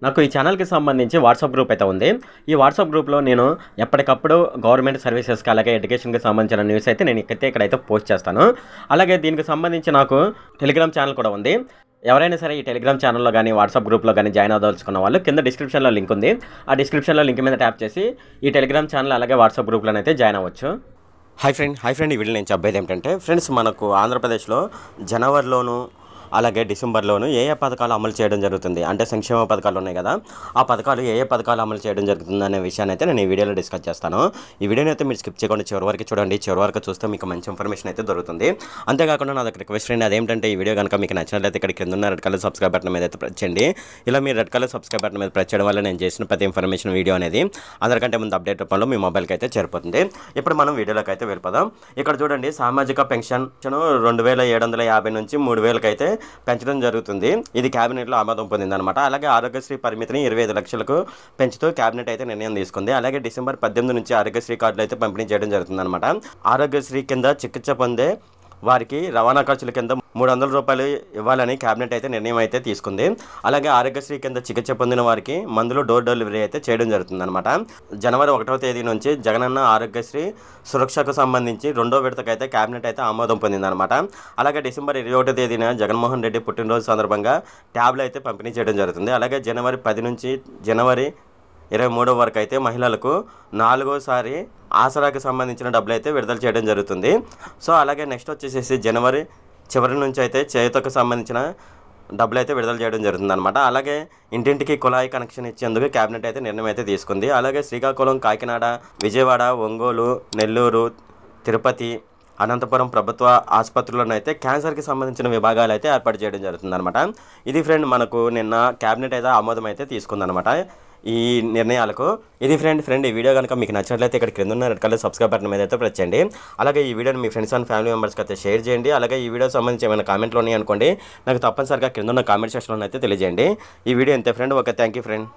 నాకు ఈ ఛానల్‌కి సంబంధించి వాట్సాప్ గ్రూప్ అయితే ఉంది. ఈ వాట్సాప్ గ్రూప్‌లో నేను ఎప్పటికప్పుడు గవర్నమెంట్ సర్వీసెస్‌కి అలాగే ఎడ్యుకేషన్‌కి సంబంధించిన న్యూస్ అయితే నేను ఇక్కడైతే పోస్ట్ చేస్తాను. అలాగే దీనికి సంబంధించి నాకు టెలిగ్రామ్ ఛానల్ కూడా ఉంది. ఎవరైనా సరే ఈ టెలిగ్రామ్ ఛానల్‌లో గాని, వాట్సాప్ గ్రూప్‌లో గాని జాయిన్ అవ్వదలుచుకున్న వాళ్ళు కింద డిస్క్రిప్షన్‌లో లింక్ ఉంది. ఆ డిస్క్రిప్షన్‌లో లింక్ మీద ట్యాప్ చేసి ఈ టెలిగ్రామ్ ఛానల్ అలాగే వాట్సాప్ గ్రూప్‌లోనైతే జాయిన్ అవ్వచ్చు. Hi friend. ఈ వీడియోలో నేను చెప్పేది ఏంటంటే ఫ్రెండ్స్, మనకు ఆంధ్రప్రదేశ్‌లో జనవరిలోను అలాగే డిసెంబర్లోను ఏ పథకాలు అమలు చేయడం జరుగుతుంది అంటే సంక్షేమ పథకాలు ఉన్నాయి కదా, ఆ పథకాలు ఏ పథకాలు అమలు చేయడం జరుగుతుంది అనే విషయాన్ని అయితే నేను ఈ వీడియోలో డిస్కస్ చేస్తాను. ఈ వీడియోని అయితే మీరు స్కిప్ చేయకుండా చివరి వరకు చూడండి. చివరి వరకు చూస్తే మీకు మంచి ఇన్ఫర్మేషన్ అయితే దొరుకుతుంది. అంతేకాకుండా నా దగ్గర రిక్వెస్ట్ అండి, అదేంటంటే ఈ వీడియో కనుక మీకు నచ్చినట్లయితే ఇక్కడ కింద ఉన్న రెడ్ కలర్ సబ్స్క్రైబ్ బటన్ మీద అయితే ప్రెస్ చేయండి. ఇలా మీరు రెడ్ కలర్ సబ్స్క్రైబ్ బటన్ మీద ప్రెస్ చేయడం వల్ల నేను చేసిన ప్రతి ఇన్ఫర్మేషన్ వీడియో అనేది అందరికంటే ముందు అప్డేట్ రూపంలో మీ మొబైల్కి అయితే చేరిపోతుంది. ఇప్పుడు మనం వీడియోలోకి అయితే వెళ్ళిపోదాం. ఇక్కడ చూడండి, సామాజిక పెన్షన్ 2750 నుంచి 3000కి అయితే పెంచడం జరుగుతుంది. ఇది కేబినెట్లో ఆమోదం పొందిందనమాట. అలాగే ఆరోగ్యశ్రీ పరిమితిని 25 లక్షలకు పెంచుతూ కేబినెట్ అయితే నిర్ణయం తీసుకుంది. అలాగే డిసెంబర్ 18 నుంచి ఆరోగ్యశ్రీ కార్డులు అయితే పంపిణీ చేయడం జరుగుతుంది అనమాట. ఆరోగ్యశ్రీ కింద చికిత్స పొందే వారికి రవాణా ఖర్చుల కింద 300 రూపాయలు ఇవ్వాలని కేబినెట్ అయితే నిర్ణయం అయితే తీసుకుంది. అలాగే ఆరోగ్యశ్రీ కింద చికిత్స పొందిన వారికి మందులు డోర్ డెలివరీ అయితే చేయడం జరుగుతుంది అనమాట. జనవరి 1వ తేదీ నుంచి జగనన్న ఆరోగ్యశ్రీ సురక్షకు సంబంధించి 2వ విడతకు అయితే కేబినెట్ అయితే ఆమోదం పొందిందనమాట. అలాగే డిసెంబర్ 21వ తేదీన జగన్మోహన్ రెడ్డి పుట్టినరోజు సందర్భంగా ట్యాబ్లు అయితే పంపిణీ చేయడం జరుగుతుంది. అలాగే జనవరి 10 నుంచి జనవరి 23 వరకు అయితే మహిళలకు 4వసారి ఆసరాకి సంబంధించిన డబ్బులు అయితే విడుదల చేయడం జరుగుతుంది. సో అలాగే నెక్స్ట్ వచ్చేసేసి జనవరి చివరి నుంచి అయితే చేయూతకు సంబంధించిన డబ్బులు అయితే విడుదల చేయడం జరుగుతుంది అనమాట. అలాగే ఇంటింటికి కుళాయి కనెక్షన్ ఇచ్చేందుకు కేబినెట్ అయితే నిర్ణయం అయితే తీసుకుంది. అలాగే శ్రీకాకుళం, కాకినాడ, విజయవాడ, ఒంగోలు, నెల్లూరు, తిరుపతి, అనంతపురం ప్రభుత్వ ఆసుపత్రులను అయితే క్యాన్సర్కి సంబంధించిన విభాగాలు అయితే ఏర్పాటు చేయడం జరుగుతుంది అనమాట. ఇది ఫ్రెండ్, మనకు నిన్న కేబినెట్ అయితే ఆమోదం అయితే తీసుకుందనమాట ఈ నిర్ణయాలకు. ఇది ఫ్రెండ్ ఈ వీడియో కనుక మీకు నచ్చినట్లయితే ఇక్కడ కింద ఉన్న రెడ్ కలర్ సబ్స్క్రైబ్ బటన్ మీద అయితే ప్రెస్ చేయండి. అలాగే ఈ వీడియోని మీ ఫ్రెండ్స్ అండ్ ఫ్యామిలీ మెంబర్స్కి అయితే షేర్ చేయండి. అలాగే ఈ వీడియో సంబంధించి ఏమైనా కామెంట్లు ఉన్నాయి అనుకోండి, నాకు తప్పనిసరిగా కింద ఉన్న కామెంట్ సెక్షన్లో అయితే తెలియజేయండి. ఈ వీడియో అంతే friend. Okay, thank you friend.